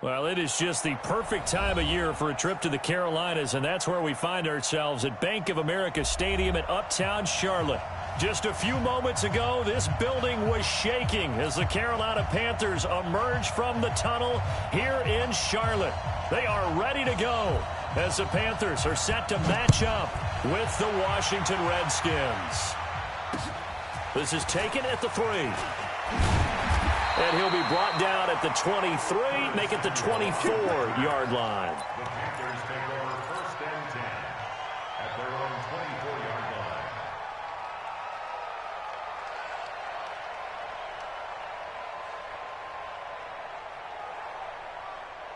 Well, it is just the perfect time of year for a trip to the Carolinas, and that's where we find ourselves at Bank of America Stadium in Uptown Charlotte. Just a few moments ago, this building was shaking as the Carolina Panthers emerged from the tunnel here in Charlotte. They are ready to go as the Panthers are set to match up with the Washington Redskins. This is taken at the 3. And he'll be brought down at the 23, make it the 24-yard line. The Panthers take over 1st and 10 at their own 24-yard line.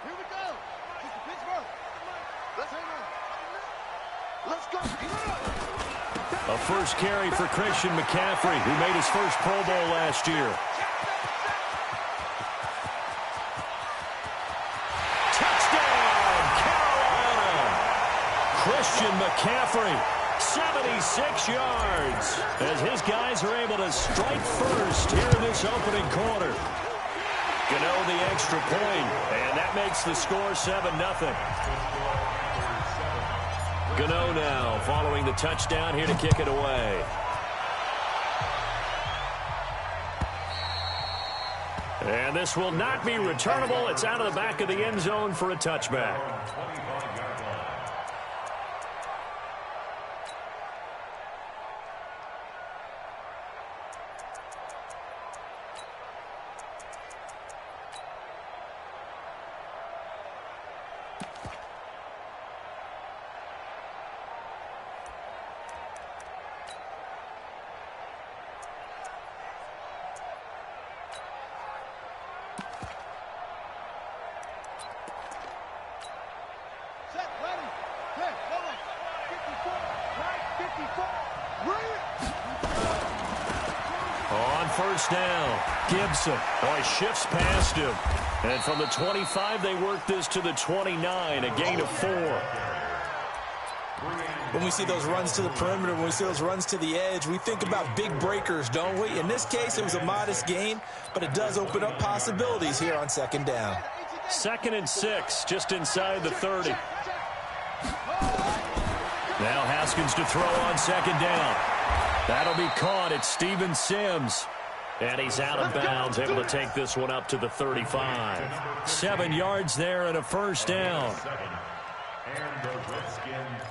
Here we go. This is Pittsburgh. Let's go. A first carry for Christian McCaffrey, who made his first Pro Bowl last year. Christian McCaffrey, 76 yards, as his guys are able to strike first here in this opening quarter. Gano the extra point, and that makes the score 7-0. Gano now following the touchdown here to kick it away. And this will not be returnable. It's out of the back of the end zone for a touchback. On first down, Gibson. Oh, he shifts past him. And from the 25, they work this to the 29, a gain of 4. When we see those runs to the perimeter, when we see those runs to the edge, we think about big breakers, don't we? In this case, it was a modest gain, but it does open up possibilities here on 2nd down. 2nd and 6, just inside the 30. Now Haskins to throw on 2nd down. That'll be caught. It's Steven Sims. And he's out of bounds, able to take this one up to the 35. 7 yards there and a first down.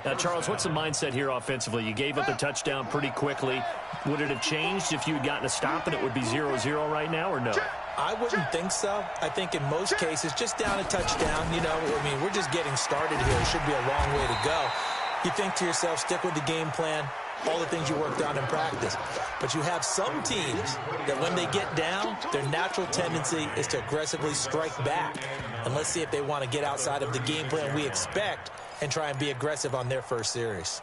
Now, Charles, what's the mindset here offensively? You gave up the touchdown pretty quickly. Would it have changed if you had gotten a stop and it would be 0-0 right now, or no? I wouldn't think so. I think in most cases, just down a touchdown, you know, I mean, we're just getting started here. It should be a long way to go. You think to yourself, stick with the game plan, all the things you worked on in practice. But you have some teams that when they get down, their natural tendency is to aggressively strike back. And let's see if they want to get outside of the game plan we expect and try and be aggressive on their first series.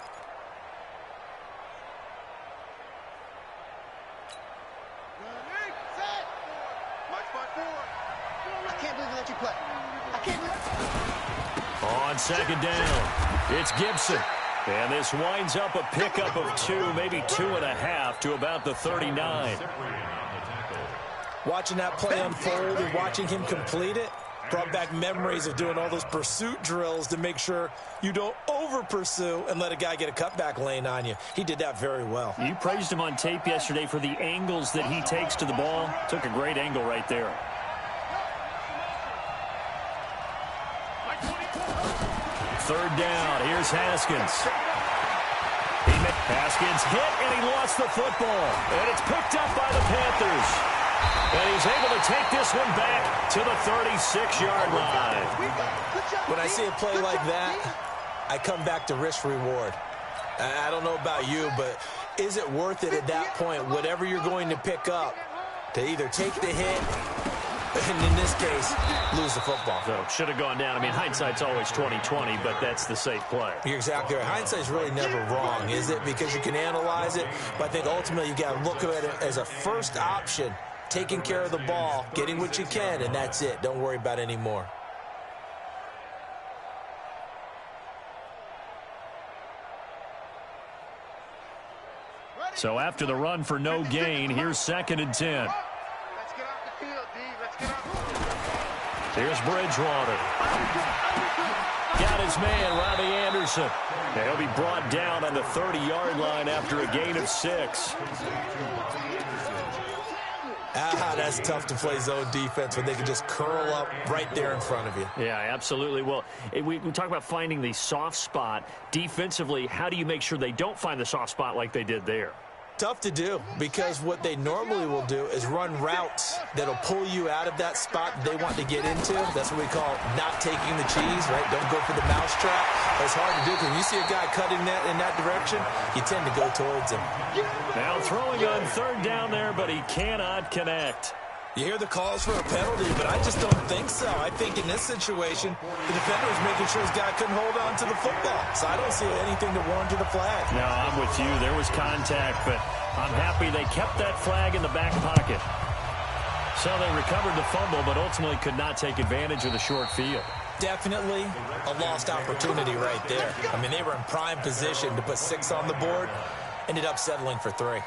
On 2nd down, it's Gibson. And this winds up a pickup of 2, maybe 2.5 to about the 39. Watching that play unfold and watching him complete it brought back memories of doing all those pursuit drills to make sure you don't over-pursue and let a guy get a cutback lane on you. He did that very well. You praised him on tape yesterday for the angles that he takes to the ball. Took a great angle right there. Third down, here's Haskins. Haskins hit, and he lost the football. And it's picked up by the Panthers. And he's able to take this one back to the 36-yard line. When I see a play like that, I come back to risk-reward. I don't know about you, but is it worth it at that point, whatever you're going to pick up, to either take the hit, and in this case, lose the football? So should have gone down. I mean, hindsight's always 20/20, but that's the safe play. You're exactly right. Hindsight's really never wrong, is it? Because you can analyze it, but I think ultimately you got to look at it as a first option, taking care of the ball, getting what you can, and that's it. Don't worry about any more. So after the run for no gain, here's 2nd and 10. Let's get off the field, D. Let's get off. Here's Bridgewater. Got his man, Robbie Anderson. He'll be brought down on the 30-yard line after a gain of 6. That's tough to play zone defense when they can just curl up right there in front of you. Yeah, absolutely. Well, we talk about finding the soft spot. Defensively, how do you make sure they don't find the soft spot like they did there? Tough to do, because what they normally will do is run routes that'll pull you out of that spot they want to get into. That's what we call not taking the cheese, right? Don't go for the mousetrap. That's hard to do, because when you see a guy cutting that in that direction, you tend to go towards him. Now throwing on third down there, but he cannot connect. You hear the calls for a penalty, but I just don't think so. I think in this situation, the defender was making sure his guy couldn't hold on to the football. So I don't see anything to warrant to the flag. No, I'm with you. There was contact, but I'm happy they kept that flag in the back pocket. So they recovered the fumble, but ultimately could not take advantage of the short field. Definitely a lost opportunity right there. I mean, they were in prime position to put 6 on the board, ended up settling for 3.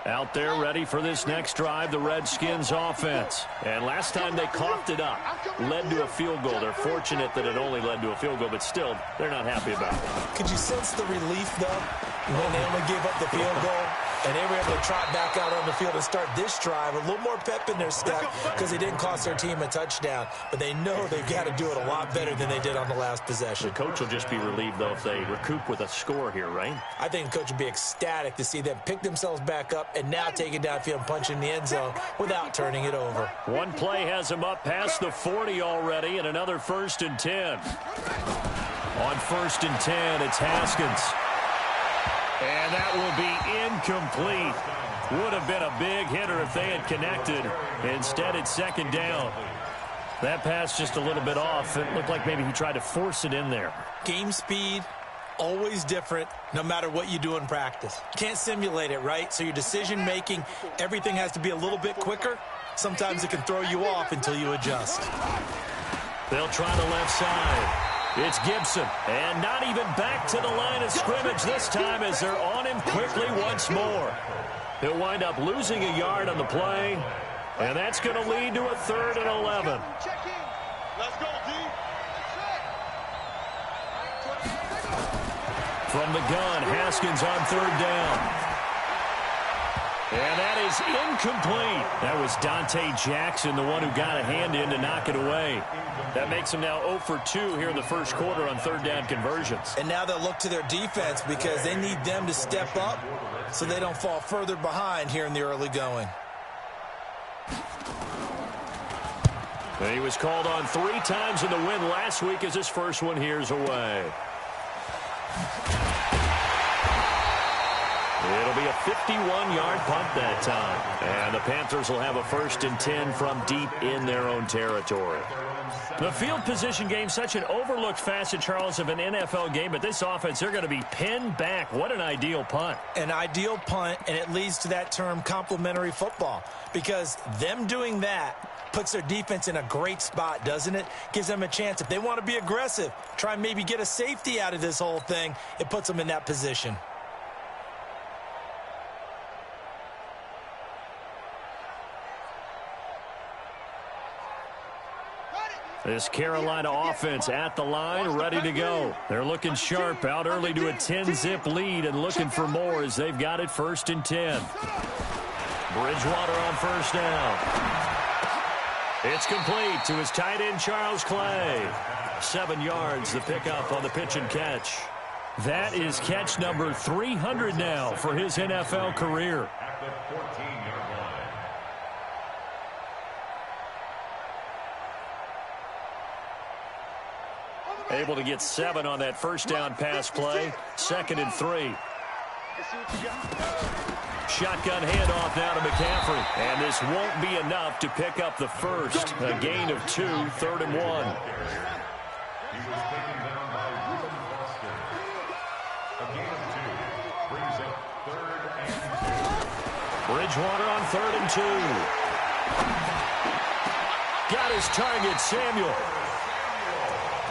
Out there ready for this next drive, the Redskins offense. And last time they coughed it up, led to a field goal. They're fortunate that it only led to a field goal, but still, they're not happy about it. Could you sense the relief, though, when they only gave up the field goal? And they were able to trot back out on the field and start this drive. A little more pep in their step because they didn't cost their team a touchdown. But they know they've got to do it a lot better than they did on the last possession. The coach will just be relieved, though, if they recoup with a score here, right? I think the coach would be ecstatic to see them pick themselves back up and now take it downfield and punch in the end zone without turning it over. One play has them up past the 40 already, and another 1st and 10. On 1st and 10, it's Haskins. And that will be incomplete. Would have been a big hitter if they had connected. Instead, it's 2nd down. That pass just a little bit off. It looked like maybe he tried to force it in there. Game speed, always different, no matter what you do in practice. Can't simulate it, right? So your decision-making, everything has to be a little bit quicker. Sometimes it can throw you off until you adjust. They'll try the left side. It's Gibson, and not even back to the line of scrimmage this time as they're on him quickly once more. He'll wind up losing a yard on the play, and that's going to lead to a 3rd and 11. Let's go, D. From the gun, Haskins on 3rd down. And that is incomplete. That was Dante Jackson, the one who got a hand in to knock it away. That makes him now 0 for 2 here in the first quarter on 3rd down conversions. And now they'll look to their defense because they need them to step up so they don't fall further behind here in the early going. And he was called on 3 times in the win last week as his first one here's away. It'll be a 51-yard punt that time. And the Panthers will have a 1st and 10 from deep in their own territory. The field position game, such an overlooked facet, Charles, of an NFL game. But this offense, they're going to be pinned back. What an ideal punt. An ideal punt, and it leads to that term complementary football. Because them doing that puts their defense in a great spot, doesn't it? Gives them a chance. If they want to be aggressive, try and maybe get a safety out of this whole thing, it puts them in that position. This Carolina offense at the line, ready to go. They're looking sharp, out early to a 10-zip lead and looking for more as they've got it 1st and 10. Bridgewater on 1st down. It's complete to his tight end, Charles Clay. 7 yards, the pickup on the pitch and catch. That is catch number 300 now for his NFL career. Able to get 7 on that 1st down pass play. 2nd and 3. Shotgun handoff now to McCaffrey. And this won't be enough to pick up the first. A gain of 2, 3rd and 1. He was taken down by Reuben Foster. A gain of 2 brings up 3rd and 2. Bridgewater on 3rd and 2. Got his target, Samuel.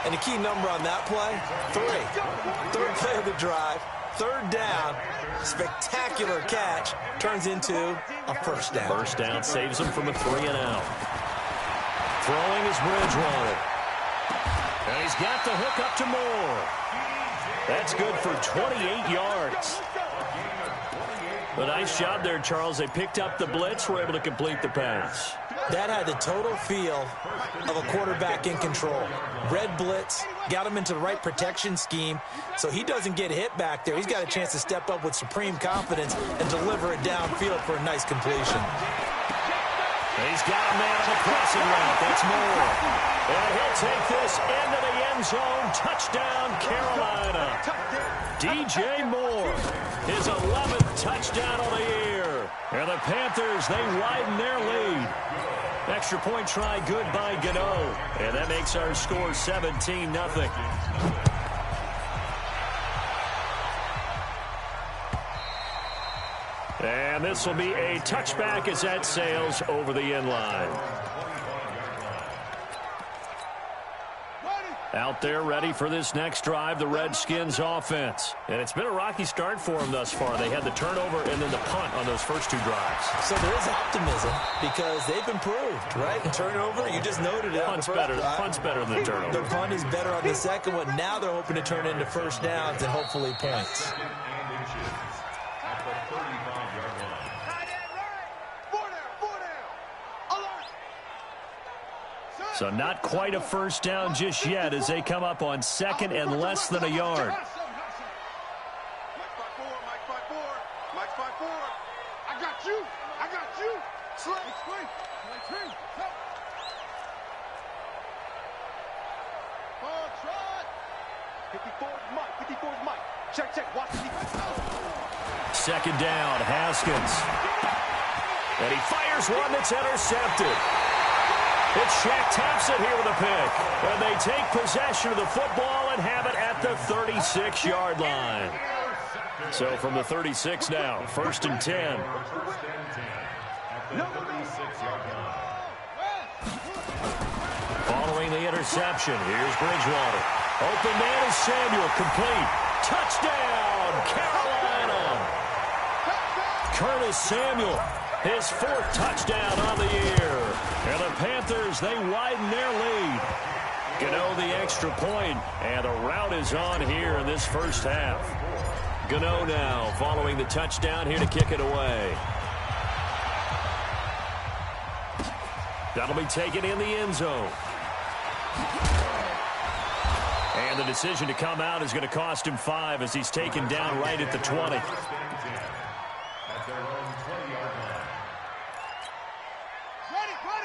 And the key number on that play, 3. 3rd play of the drive. third down, spectacular catch, turns into a first down. First down saves him from a 3-and-out. Throwing is Bridgewater. And he's got the hook up to Moore. That's good for 28 yards. A nice job there, Charles. They picked up the blitz, were able to complete the pass. That had the total feel of a quarterback in control. Red blitz, got him into the right protection scheme, so he doesn't get hit back there. He's got a chance to step up with supreme confidence and deliver it downfield for a nice completion. He's got a man on the crossing route. That's Moore. And he'll take this into the end zone. Touchdown, Carolina. DJ Moore, his 11th touchdown of the year. And the Panthers, they widen their lead. Extra point try good by Gano. And that makes our score 17-0. And this will be a touchback as that sails over the end line. Out there ready for this next drive, the Redskins offense. And it's been a rocky start for them thus far. They had the turnover and then the punt on those first two drives. So there is optimism because they've improved, right? And turnover, you just noted it. Punt's better than the turnover. The punt is better on the second one. Now they're hoping to turn into first downs and hopefully points. So not quite a first down just yet as they come up on second and less than a yard. Mike 5-4. Mike 5-4. I got you. Slay. Ball trot. 54 is Mike. 54 is Mike. Check. Watch the defense. Second down, Haskins. And he fires one that's intercepted. It's Shaq Thompson here with a pick. And they take possession of the football and have it at the 36-yard line. So from the 36 now, first and 10. Following the interception, here's Bridgewater. Open man is Samuel, complete. Touchdown, Carolina. Curtis Samuel, his fourth touchdown on the year. And the Panthers, they widen their lead. Gano the extra point, and the route is on here in this first half. Gano now following the touchdown here to kick it away. That'll be taken in the end zone. And the decision to come out is going to cost him 5 as he's taken down right at the 20.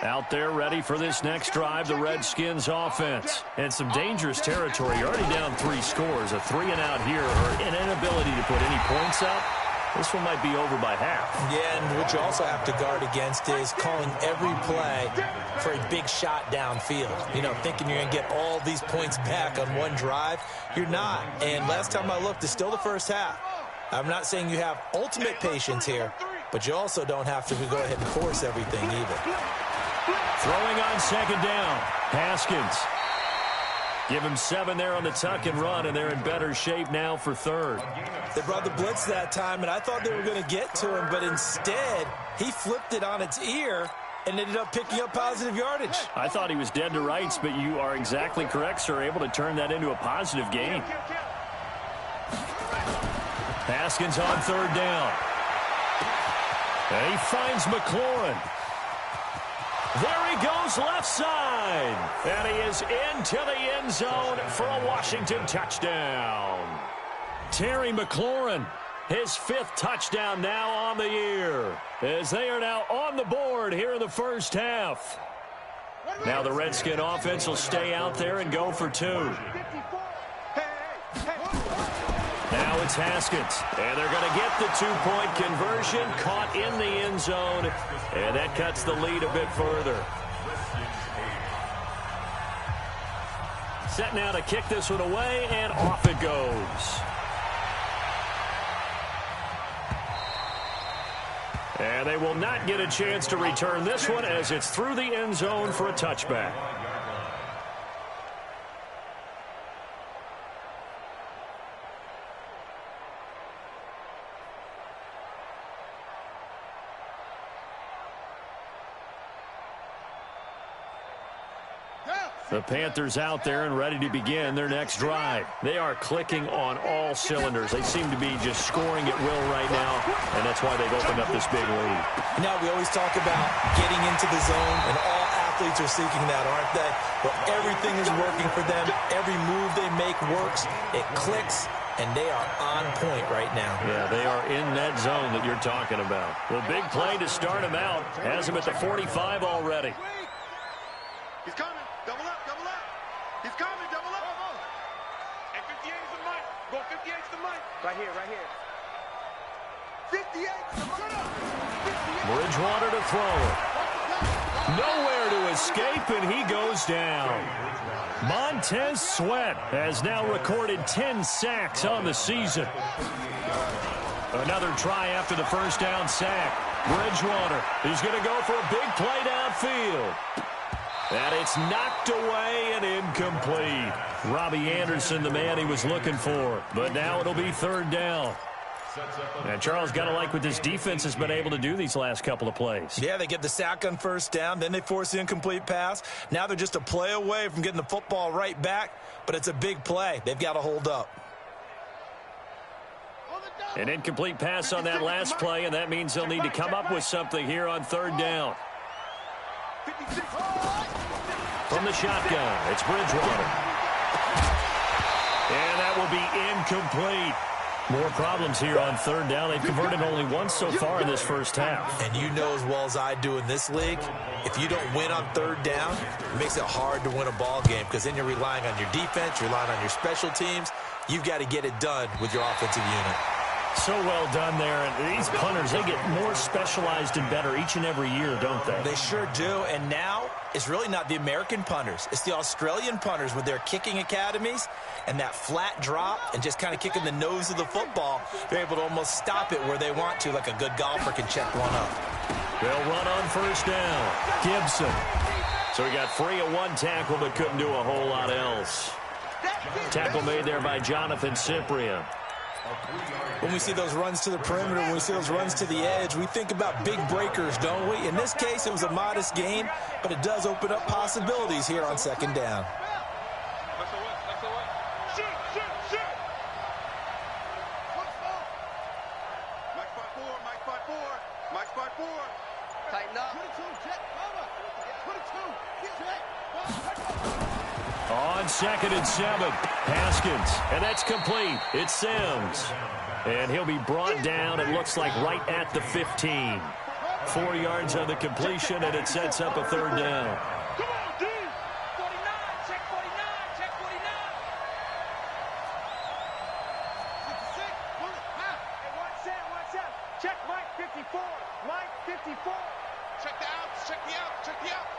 Out there ready for this next drive, the Redskins offense. And some dangerous territory. You're already down 3 scores. A 3-and-out here or an inability to put any points up. This one might be over by half. Yeah, and what you also have to guard against is calling every play for a big shot downfield. You know, thinking you're going to get all these points back on one drive. You're not. And last time I looked, it's still the first half. I'm not saying you have ultimate patience here, but you also don't have to go ahead and force everything either. Throwing on second down, Haskins. Give him 7 there on the tuck and run, and they're in better shape now for third. They brought the blitz that time, and I thought they were going to get to him, but instead, he flipped it on its ear and ended up picking up positive yardage. I thought he was dead to rights, but you are exactly correct, sir, able to turn that into a positive gain. Haskins on third down. And he finds McLaurin. There he goes left side. And he is into the end zone for a Washington touchdown. Terry McLaurin, his 5th touchdown now on the year, as they are now on the board here in the first half. Now the Redskin offense will stay out there and go for 2. Now it's Haskins, and they're going to get the 2-point conversion, caught in the end zone, and that cuts the lead a bit further. Set now to kick this one away, and off it goes. And they will not get a chance to return this one as it's through the end zone for a touchback. The Panthers out there and ready to begin their next drive. They are clicking on all cylinders. They seem to be just scoring at will right now, and that's why they've opened up this big lead. Now, we always talk about getting into the zone, and all athletes are seeking that, aren't they? But everything is working for them. Every move they make works. It clicks, and they are on point right now. Yeah, they are in that zone that you're talking about. The big play to start him out has him at the 45 already. He's coming. Double up, double up. He's coming, double up. And 58 is the mic. Go 58 is the mic. Right here, right here. 58 is the mic. Bridgewater to throw it. Nowhere to escape, and he goes down. Montez Sweat has now recorded 10 sacks on the season. Another try after the first down sack. Bridgewater, he's going to go for a big play downfield. And it's knocked away and incomplete. Robbie Anderson, the man he was looking for. But now it'll be third down. And Charles, got to like what this defense has been able to do these last couple of plays. Yeah, they get the sack on first down, then they force the incomplete pass. Now they're just a play away from getting the football right back, but it's a big play. They've got to hold up. An incomplete pass on that last play, and that means they'll need to come up with something here on third down. From the shotgun, it's Bridgewater. And that will be incomplete. More problems here on third down. They've converted only once so far in this first half. And you know as well as I do in this league, if you don't win on third down, it makes it hard to win a ball game because then you're relying on your defense, you're relying on your special teams. You've got to get it done with your offensive unit. So well done there. And these punters, they get more specialized and better each and every year, don't they? They sure do. And now it's really not the American punters. It's the Australian punters with their kicking academies and that flat drop and just kind of kicking the nose of the football. They're able to almost stop it where they want to, like a good golfer can check one up. They'll run on first down. Gibson. So he got free of one tackle but couldn't do a whole lot else. Tackle made there by Jonathan Cyprien. When we see those runs to the perimeter, when we see those runs to the edge, we think about big breakers, don't we? In this case, it was a modest game, but it does open up possibilities here on second down. Tighten up. On 2nd and 7, Haskins, and that's complete. It's Sims, and he'll be brought down, it looks like, right at the 15. 4 yards on the completion, and it sets up a third down. Come on, D. 49, check 49, check 49. 56, pull it, pass. Hey, watch out. Check Mike 54, Mike 54. Check the outs, check the outs, check the outs.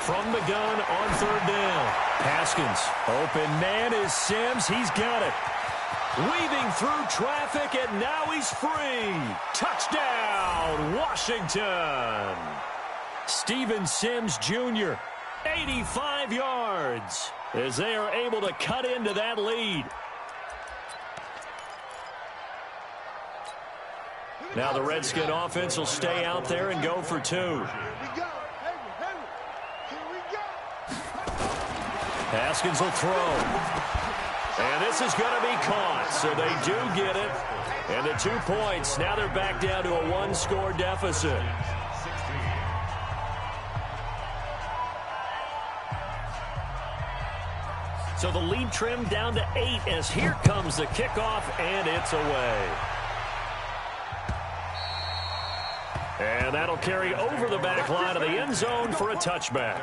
From the gun on third down. Haskins, open man is Sims. He's got it. Weaving through traffic, and now he's free. Touchdown, Washington. Steven Sims Jr., 85 yards, as they are able to cut into that lead. Now the Redskin offense will stay out there and go for two. Haskins will throw. And this is going to be caught, so they do get it. And the 2 points, now they're back down to a one-score deficit. So the lead trimmed down to 8 as here comes the kickoff, and it's away. And that'll carry over the back line of the end zone for a touchback.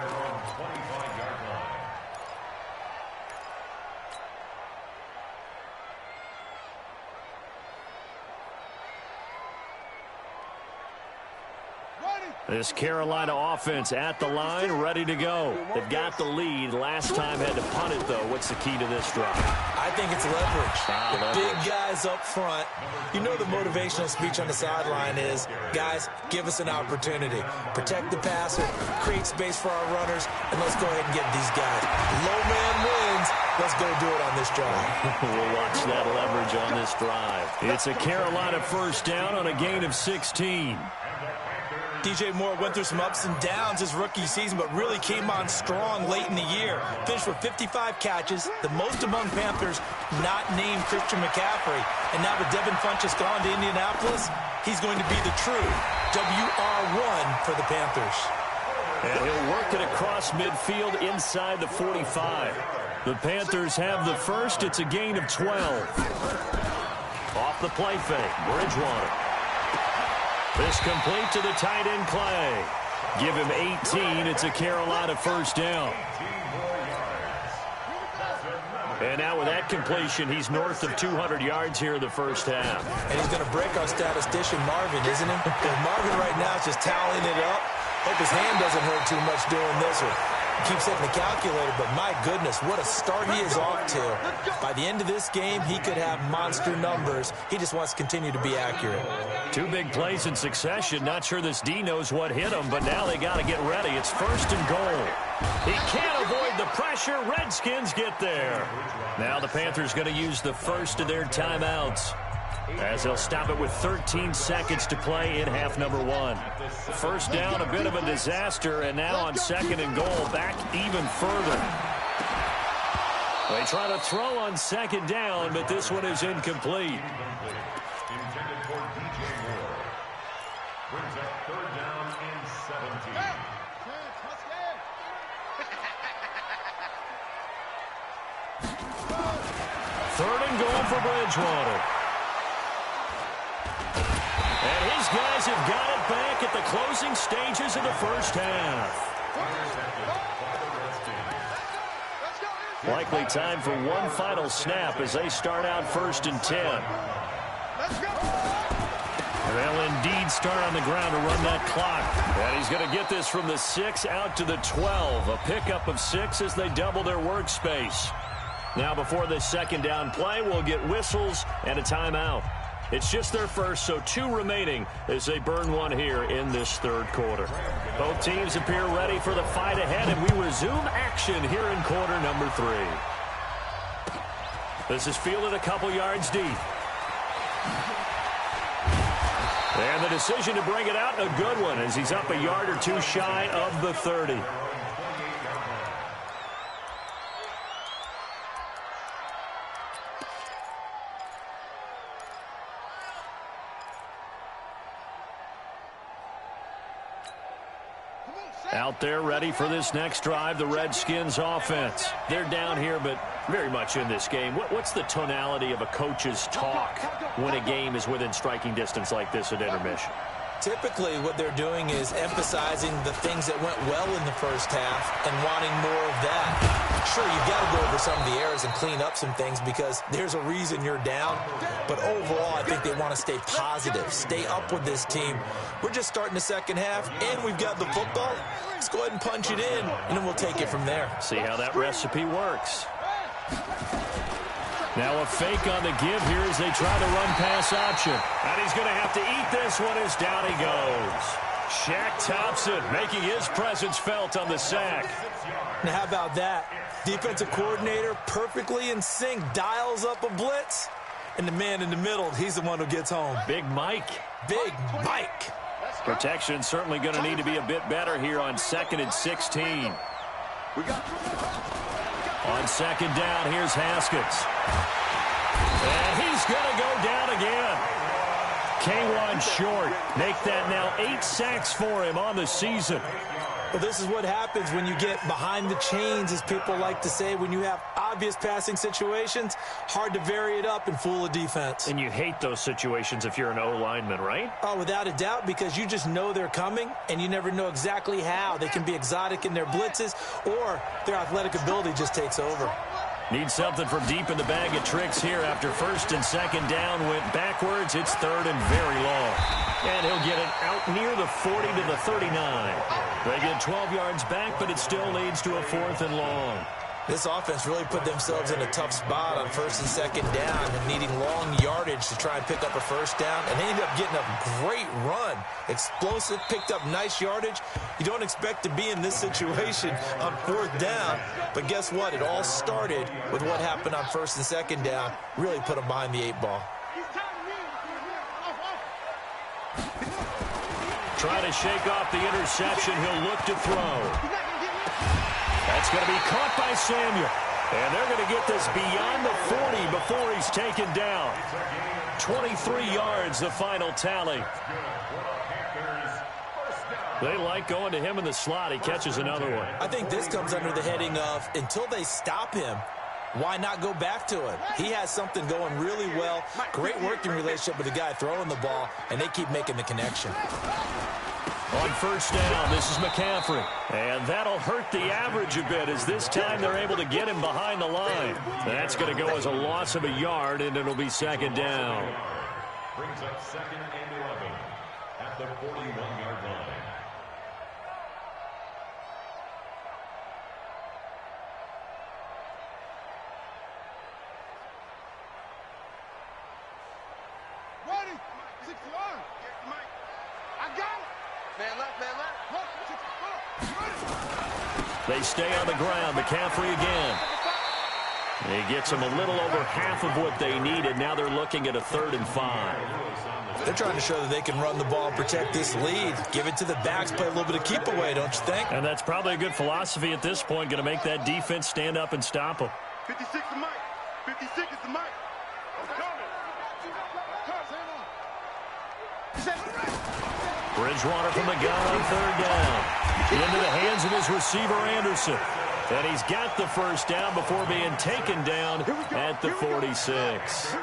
This Carolina offense at the line, ready to go. They've got the lead. Last time had to punt it, though. What's the key to this drive? I think it's leverage. The big guys up front. You know the motivational speech on the sideline is, guys, give us an opportunity. Protect the passer, create space for our runners, and let's go ahead and get these guys. Low man wins. Let's go do it on this drive. We'll watch that leverage on this drive. It's a Carolina first down on a gain of 16. DJ Moore went through some ups and downs his rookie season, but really came on strong late in the year. Finished with 55 catches, the most among Panthers not named Christian McCaffrey. And now with Devin Funchess gone to Indianapolis, he's going to be the true WR1 for the Panthers. And he'll work it across midfield inside the 45. The Panthers have the first. It's a gain of 12. Off the play fake, Bridgewater. This complete to the tight end, Clay. Give him 18. It's a Carolina first down. And now with that completion, he's north of 200 yards here in the first half. And he's going to break our statistician, Marvin, isn't he? Marvin right now is just tallying it up. Hope his hand doesn't hurt too much doing this, or keeps hitting the calculator, but my goodness, what a start he is off to. By the end of this game, he could have monster numbers. He just wants to continue to be accurate. 2 big plays in succession. Not sure this D knows what hit him, but now they got to get ready. It's first and goal. He can't avoid the pressure. Redskins get there. Now the Panthers going to use the first of their timeouts, as they'll stop it with 13 seconds to play in half number 1. First down, a bit of a disaster, and now on second and goal, back even further. They try to throw on second down, but this one is incomplete. Intended for DJ Moore. Brings up third down and 17. Third and goal for Bridgewater. And his guys have got it back at the closing stages of the first half. Likely time for one final snap as they start out first and 10. They'll indeed start on the ground to run that clock. And he's going to get this from the 6 out to the 12. A pickup of 6 as they double their workspace. Now before this second down play, we'll get whistles and a timeout. It's just their first, so 2 remaining as they burn one here in this third quarter. Both teams appear ready for the fight ahead, and we resume action here in quarter number 3. This is fielded a couple yards deep. And the decision to bring it out, a good one, as he's up a yard or 2 shy of the 30. Out there ready for this next drive, the Redskins offense. They're down here, but very much in this game. What's the tonality of a coach's talk when a game is within striking distance like this at intermission? Typically, what they're doing is emphasizing the things that went well in the first half and wanting more of that. Sure, you've got to go over some of the errors and clean up some things because there's a reason you're down. But overall, I think they want to stay positive, stay up with this team. We're just starting the second half, and we've got the football. Let's go ahead and punch it in, and then we'll take it from there. See how that recipe works. Now a fake on the give here as they try to run pass option. And he's going to have to eat this one as down he goes. Shaq Thompson making his presence felt on the sack. Now how about that? Defensive coordinator perfectly in sync, dials up a blitz. And the man in the middle, he's the one who gets home. Big Mike. Big Mike. Protection certainly going to need to be a bit better here on 2nd and 16. On second down, here's Haskins. And he's going to go down again. K1 short. Make that now 8 sacks for him on the season. Well, this is what happens when you get behind the chains, as people like to say. When you have obvious passing situations, hard to vary it up and fool a defense. And you hate those situations if you're an O-lineman, right? Oh, without a doubt, because you just know they're coming, and you never know exactly how. They can be exotic in their blitzes, or their athletic ability just takes over. Need something from deep in the bag of tricks here after first and second down went backwards. It's third and very long. And he'll get it out near the 40 to the 39. They get 12 yards back, but it still leads to a 4th and long. This offense really put themselves in a tough spot on first and second down and needing long yardage to try and pick up a first down. And they ended up getting a great run. Explosive, picked up nice yardage. You don't expect to be in this situation on 4th down. But guess what? It all started with what happened on first and second down. Really put them behind the 8 ball. Trying to shake off the interception. He'll look to throw. That's going to be caught by Samuel. And they're going to get this beyond the 40 before he's taken down. 23 yards, the final tally. They like going to him in the slot. He catches another one. I think this comes under the heading of until they stop him, why not go back to it? He has something going really well. Great working relationship with the guy throwing the ball, and they keep making the connection. On first down, this is McCaffrey. And that'll hurt the average a bit as this time they're able to get him behind the line. That's going to go as a loss of a yard, and it'll be second down. Brings up 2nd and 11 at the 41-yard line. They stay on the ground. McCaffrey again. He gets them a little over half of what they needed. Now they're looking at a 3rd and 5. They're trying to show that they can run the ball and protect this lead. Give it to the backs, play a little bit of keep away, don't you think? And that's probably a good philosophy at this point. Going to make that defense stand up and stop them. 56 to Mike. 56 is the Mike. Bridgewater from the gun on 3rd down. Into the hands of his receiver, Anderson. And he's got the first down before being taken down at the 46.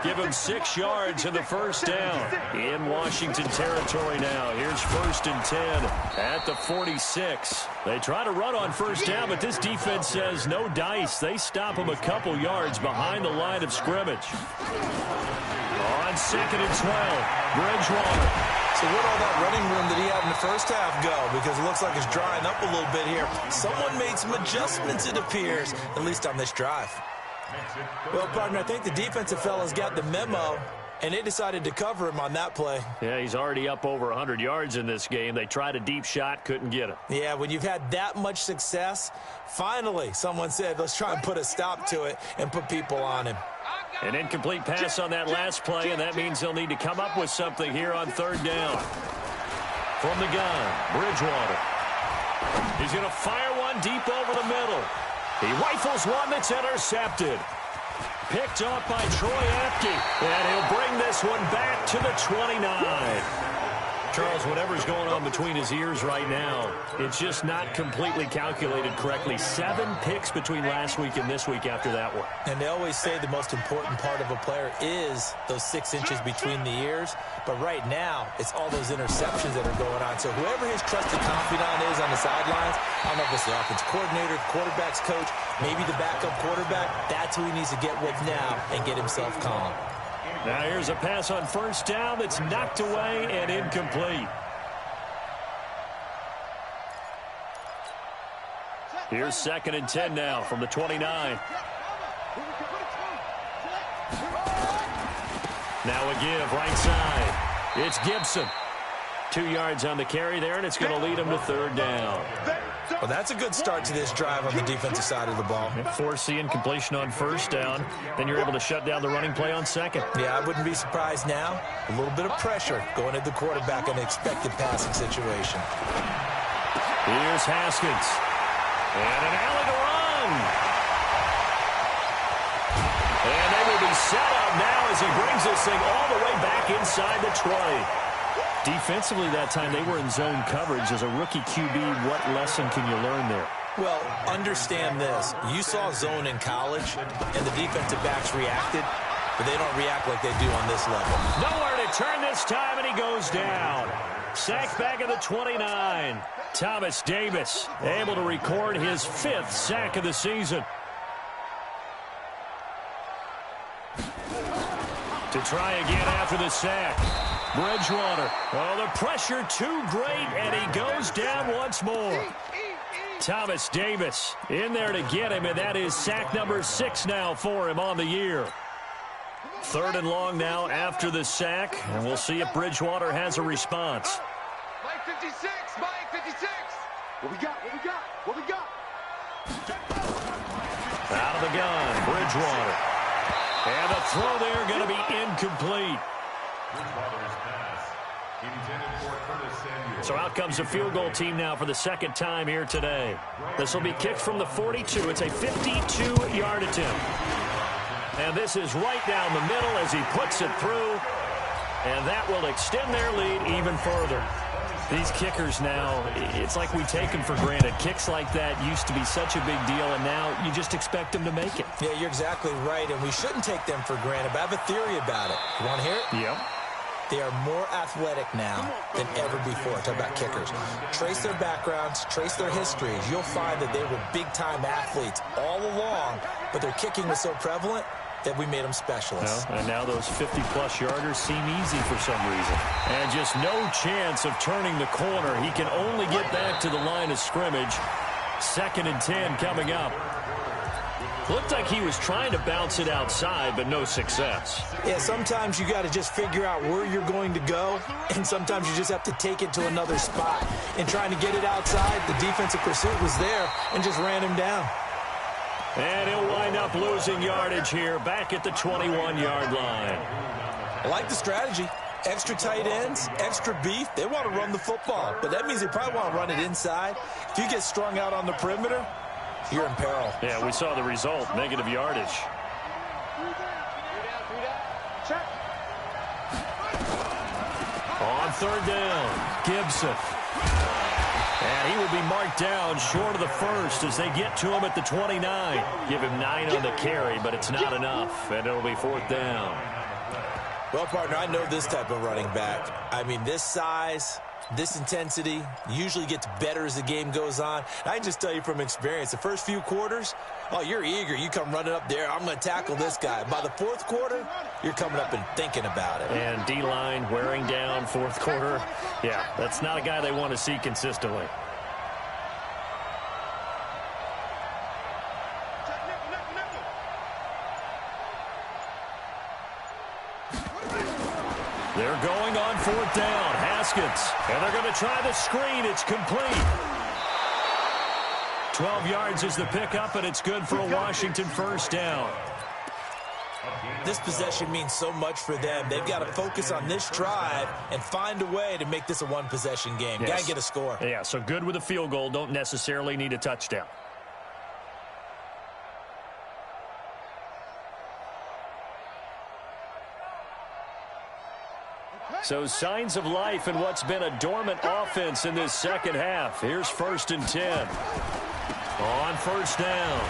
Give him 6 yards in the first down. In Washington territory now. Here's 1st and 10 at the 46. They try to run on first down, but this defense says no dice. They stop him a couple yards behind the line of scrimmage. On 2nd and 12, Bridgewater. So where'd all that running room that he had in the first half go? Because it looks like it's drying up a little bit here. Someone made some adjustments, it appears, at least on this drive. Well, partner, I think the defensive fellas got the memo, and they decided to cover him on that play. Yeah, he's already up over 100 yards in this game. They tried a deep shot, couldn't get him. Yeah, when you've had that much success, finally someone said, let's try and put a stop to it and put people on him. An incomplete pass on that last play, and that means they'll need to come up with something here on 3rd down. From the gun, Bridgewater. He's going to fire one deep over the middle. He rifles one that's intercepted. Picked off by Troy Apke, and he'll bring this one back to the 29. Charles, whatever's going on between his ears right now, it's just not completely calculated correctly. 7 picks between last week and this week after that one. And they always say the most important part of a player is those 6 inches between the ears. But right now, it's all those interceptions that are going on. So whoever his trusted confidant is on the sidelines, I don't know if it's the offensive coordinator, the quarterback's coach, maybe the backup quarterback, that's who he needs to get with now and get himself calm. Now here's a pass on first down that's knocked away and incomplete. Here's 2nd and 10 now from the 29. Now a give right side. It's Gibson. 2 yards on the carry there, and it's going to lead him to 3rd down. Well, that's a good start to this drive on the defensive side of the ball. Force the incompletion on first down. Then you're able to shut down the running play on 2nd. Yeah, I wouldn't be surprised now. A little bit of pressure going at the quarterback in an expected passing situation. Here's Haskins. And an alley to run. And they will be set up now as he brings this thing all the way back inside the 20. Defensively that time, they were in zone coverage. As a rookie QB, what lesson can you learn there? Well, understand this. You saw zone in college, and the defensive backs reacted, but they don't react like they do on this level. Nowhere to turn this time, and he goes down. Sacked back at the 29. Thomas Davis able to record his 5th sack of the season. To try again after the sack. Bridgewater. Oh, the pressure too great, and he goes down once more. Thomas Davis in there to get him, and that is sack number 6 now for him on the year. 3rd and long now after the sack, and we'll see if Bridgewater has a response. Mike 56, Mike 56. What we got? What we got? What we got? Out of the gun, Bridgewater. And the throw there going to be incomplete. Bridgewater's pass So out comes the field goal team now for the second time here today. This will be kicked from the 42. It's a 52-yard attempt. And this is right down the middle as he puts it through. And that will extend their lead even further. These kickers now, it's like we take them for granted. Kicks like that used to be such a big deal, and now you just expect them to make it. Yeah, you're exactly right, and we shouldn't take them for granted, but I have a theory about it. You want to hear it? Yep. They are more athletic now than ever before. Talk about kickers. Trace their backgrounds, trace their histories. You'll find that they were big-time athletes all along, but their kicking was so prevalent that we made them specialists. Well, and now those 50-plus yarders seem easy for some reason. And just no chance of turning the corner. He can only get back to the line of scrimmage. 2nd and 10 coming up. Looked like he was trying to bounce it outside, but no success. Yeah, sometimes you got to just figure out where you're going to go, and sometimes you just have to take it to another spot. In trying to get it outside, the defensive pursuit was there and just ran him down. And he'll wind up losing yardage here, back at the 21-yard line. I like the strategy. Extra tight ends, extra beef. They want to run the football, but that means they probably want to run it inside. If you get strung out on the perimeter, you're in peril. Yeah, we saw the result, negative yardage. On 3rd down, Gibson. And he will be marked down short of the first as they get to him at the 29. Give him 9 on the carry, but it's not enough, and it'll be 4th down. Well, partner, I know this type of running back. I mean, this size, this intensity usually gets better as the game goes on. I can just tell you from experience, the first few quarters, oh, you're eager. You come running up there, I'm going to tackle this guy. By the 4th quarter, you're coming up and thinking about it. And D-line wearing down 4th quarter. Yeah, that's not a guy they want to see consistently. They're going on 4th down. Haskins. And they're going to try the screen. It's complete. 12 yards is the pickup, and it's good for a Washington 1st down. This possession means so much for them. They've got to focus on this drive and find a way to make this a one-possession game. Yes. Got to get a score. Yeah, so good with a field goal. Don't necessarily need a touchdown. So signs of life in what's been a dormant offense in this second half. Here's 1st and 10. On 1st down,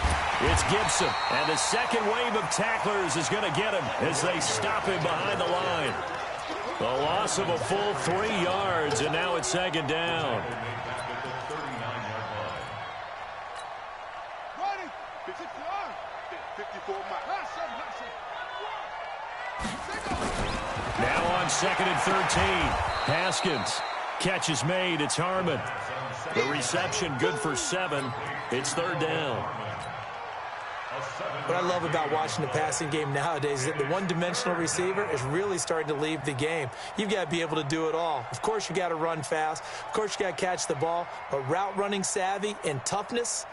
it's Gibson. And the second wave of tacklers is going to get him as they stop him behind the line. The loss of a full 3 yards, and now it's 2nd down. Now on 2nd and 13. Haskins. Catch is made. It's Harmon. The reception good for 7. It's 3rd down. What I love about watching the passing game nowadays is that the one-dimensional receiver is really starting to leave the game. You've got to be able to do it all. Of course, you got to run fast. Of course, you got to catch the ball. But route running savvy and toughness,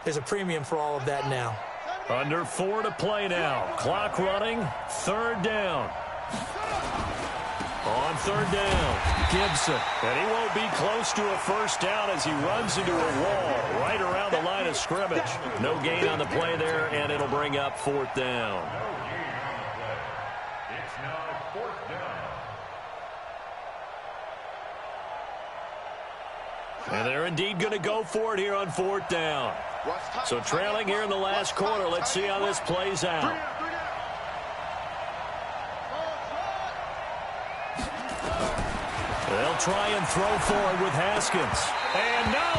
there's a premium for all of that now. Under 4 to play now. Clock running. 3rd down. On 3rd down, Gibson. And he won't be close to a 1st down as he runs into a wall right around the line of scrimmage. No gain on the play there, and it'll bring up 4th down. It's now 4th down. And they're indeed going to go for it here on 4th down. So trailing here in the last quarter. Let's see how this plays out. They'll try and throw forward with Haskins. And no,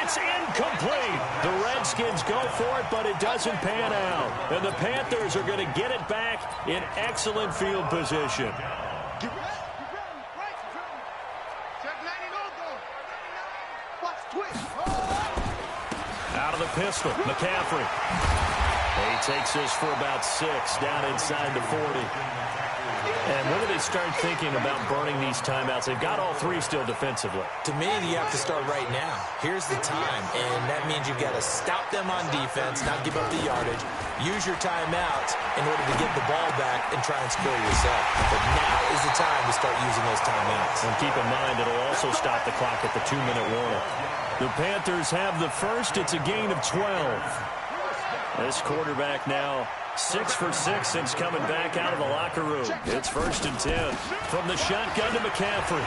it's incomplete. The Redskins go for it, but it doesn't pan out. And the Panthers are going to get it back in excellent field position. Out of the pistol, McCaffrey. He takes this for about 6 down inside the 40. And when do they start thinking about burning these timeouts? They've got all 3 still defensively. To me, you have to start right now. Here's the time, and that means you've got to stop them on defense, not give up the yardage, use your timeouts in order to get the ball back and try and score yourself. But now is the time to start using those timeouts. And keep in mind, it'll also stop the clock at the 2-minute warning. The Panthers have the first. It's a gain of 12. This quarterback now 6 for 6 since coming back out of the locker room. It's 1st and 10. From the shotgun to McCaffrey.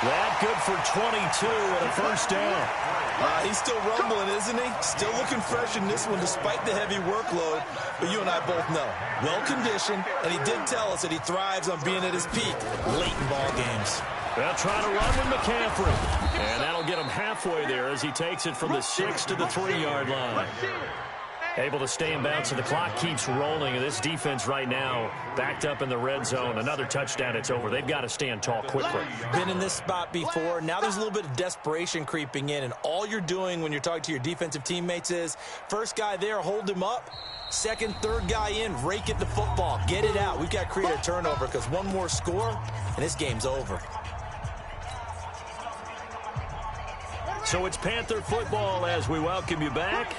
That good for 22 and a first down. He's still rumbling, isn't he? Still looking fresh in this one despite the heavy workload. But you and I both know, well-conditioned, and he did tell us that he thrives on being at his peak late in ball games. They'll try to run with McCaffrey. And that'll get him halfway there as he takes it from the 6 to the 3-yard line. Able to stay in bounds, so the clock keeps rolling. And this defense right now backed up in the red zone. Another touchdown, it's over. They've got to stand tall quickly. Been in this spot before. Now there's a little bit of desperation creeping in. And all you're doing when you're talking to your defensive teammates is, first guy there, hold him up. Second, third guy in, rake it the football. Get it out. We've got to create a turnover because one more score, and this game's over. So it's Panther football as we welcome you back.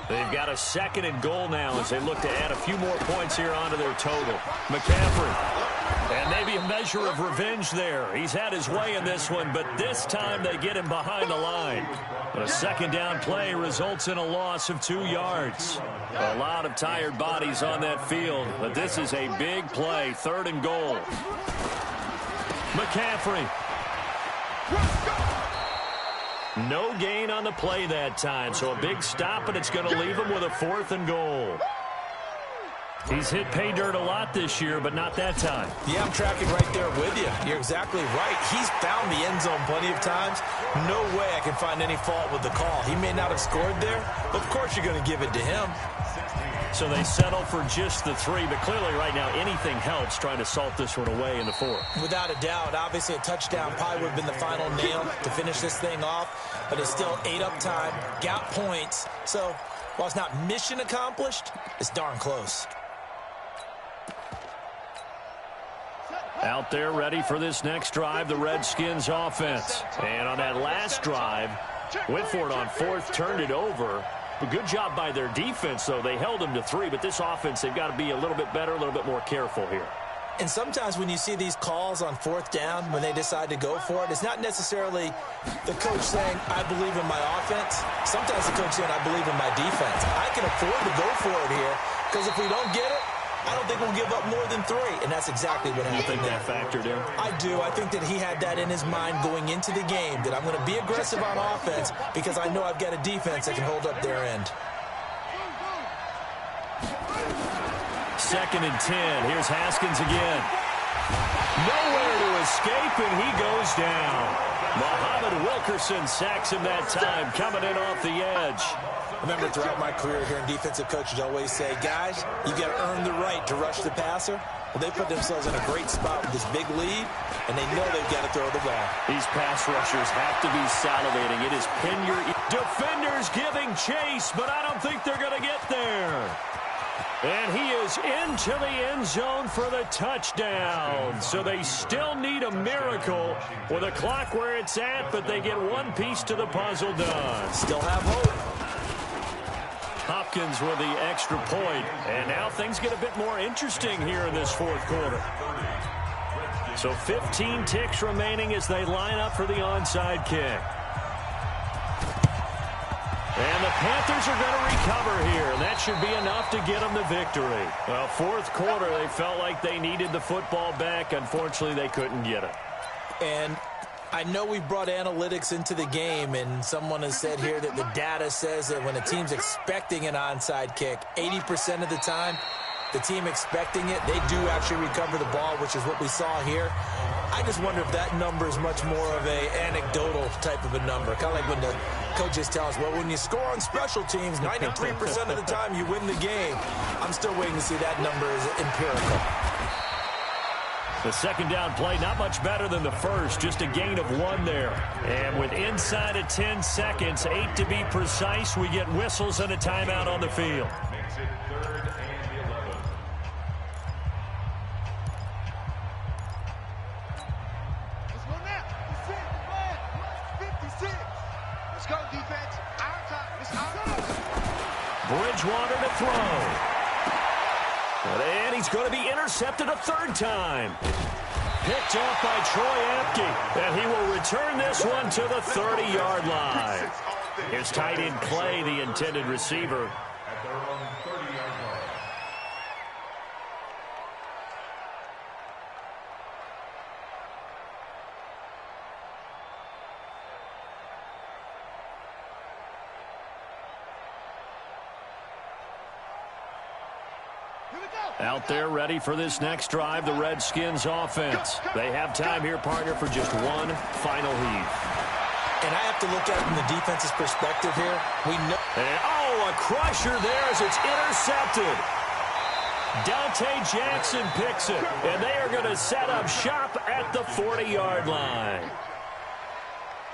They've got a 2nd and goal now as they look to add a few more points here onto their total. McCaffrey. And maybe a measure of revenge there. He's had his way in this one, but this time they get him behind the line. A 2nd down play results in a loss of 2 yards. A lot of tired bodies on that field, but this is a big play. 3rd and goal. McCaffrey. No gain on the play that time, so a big stop, and it's going to leave him with a 4th and goal. He's hit pay dirt a lot this year, but not that time. Yeah, I'm tracking right there with you. You're exactly right. He's found the end zone plenty of times. No way I can find any fault with the call. He may not have scored there, but of course you're going to give it to him. So they settle for just the 3, but clearly right now anything helps trying to salt this one away in the 4th. Without a doubt, obviously a touchdown probably would have been the final nail to finish this thing off, but it's still 8 up time, got points. So while it's not mission accomplished, it's darn close. Out there ready for this next drive, the Redskins offense. And on that last drive, went for it on 4th, turned it over. A good job by their defense, though. They held them to 3, but this offense, they've got to be a little bit better, a little bit more careful here. And sometimes when you see these calls on 4th down, when they decide to go for it, it's not necessarily the coach saying, I believe in my offense. Sometimes the coach saying, I believe in my defense. I can afford to go for it here, because if we don't get it, I don't think we'll give up more than 3, and that's exactly what happened. You think that factored in? I do. I think that he had that in his mind going into the game, that I'm going to be aggressive on offense because I know I've got a defense that can hold up their end. 2nd and 10. Here's Haskins again. Nowhere to escape, and he goes down. Muhammad Wilkerson sacks him that time, coming in off the edge. Remember, throughout my career here in defensive coaches, I always say, guys, you got to earn the right to rush the passer. Well, they put themselves in a great spot with this big lead, and they know they've got to throw the ball. These pass rushers have to be salivating. It is pin your... Defenders giving chase, but I don't think they're going to get there. And he is into the end zone for the touchdown. So they still need a miracle with a clock where it's at, but they get one piece to the puzzle done. Still have hope. Hopkins with the extra point. And now things get a bit more interesting here in this 4th quarter. So 15 ticks remaining as they line up for the onside kick. And the Panthers are going to recover here, and that should be enough to get them the victory. Well, 4th quarter, they felt like they needed the football back. Unfortunately, they couldn't get it. And I know we brought analytics into the game, and someone has said here that the data says that when a team's expecting an onside kick, 80% of the time, the team expecting it, they do actually recover the ball, which is what we saw here. I just wonder if that number is much more of a anecdotal type of a number. Kind of like when the coaches tell us, well, when you score on special teams, 93% of the time you win the game. I'm still waiting to see that number is empirical. The 2nd down play, not much better than the first, just a gain of 1 there. And with inside of 10 seconds, 8 to be precise, we get whistles and a timeout on the field. Makes it 3rd and 11. Let's go now. 56. Let's go, defense. Our time. Bridgewater to throw. And he's going to be intercepted a third time. Picked up by Troy Apke, and he will return this one to the 30-yard line. His tight end Clay, the intended receiver. At their own 30-yard line. Out there ready for this next drive, the Redskins offense. They have time here, partner, for just one final heave. And I have to look at it from the defense's perspective here. We know. And, oh, a crusher there as it's intercepted. Dante Jackson picks it, and they are going to set up shop at the 40-yard line.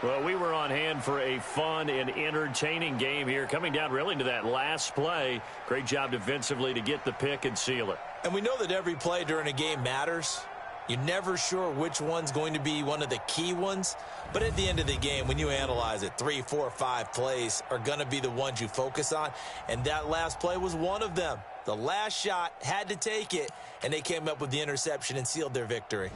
Well, we were on hand for a fun and entertaining game here, coming down really to that last play. Great job defensively to get the pick and seal it. And we know that every play during a game matters. You're never sure which one's going to be one of the key ones. But at the end of the game, when you analyze it, 3, 4, 5 plays are going to be the ones you focus on. And that last play was one of them. The last shot had to take it, and they came up with the interception and sealed their victory.